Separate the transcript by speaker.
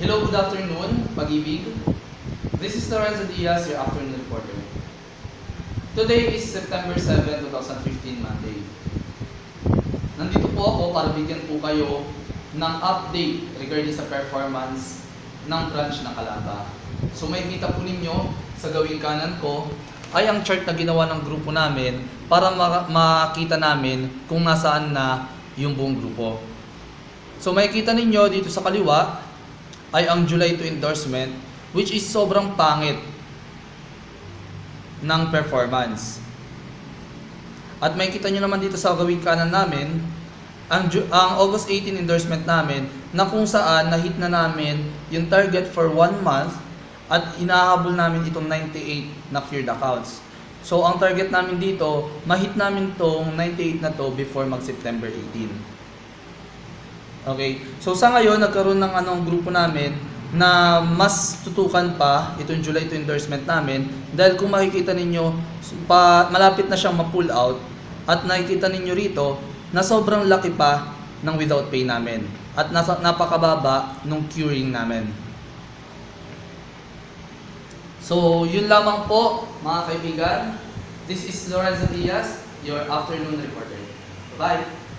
Speaker 1: Hello, good afternoon, Pag-ibig. This is Lorenzo Diaz, your afternoon reporter. Today is September 7, 2015, Monday. Nandito po ako para bigyan po kayo ng update regarding sa performance ng branch ng Calaba. So may kita po ninyo sa gawing kanan ko ay ang chart na ginawa ng grupo namin para makita namin kung nasaan na yung buong grupo. So makikita ninyo dito sa kaliwa ay ang July 2 endorsement, which is sobrang pangit ng performance. At makikita nyo naman dito sa gawing kanan namin ang August 18 endorsement namin na kung saan na-hit na namin yung target for 1 month at inahabol namin itong 98 na cleared accounts. So ang target namin dito, ma-hit namin tong 98 na to before mag-September 18. Okay, so sa ngayon nagkaroon ng grupo namin na mas tutukan pa itong July 2 endorsement namin dahil kung makikita ninyo malapit na siyang ma-pull out at nakikita ninyo rito na sobrang laki pa ng without pay namin at napakababa nung curing namin. So yun lamang po mga kaibigan. This is Lorenzo Diaz, your afternoon reporter. Bye!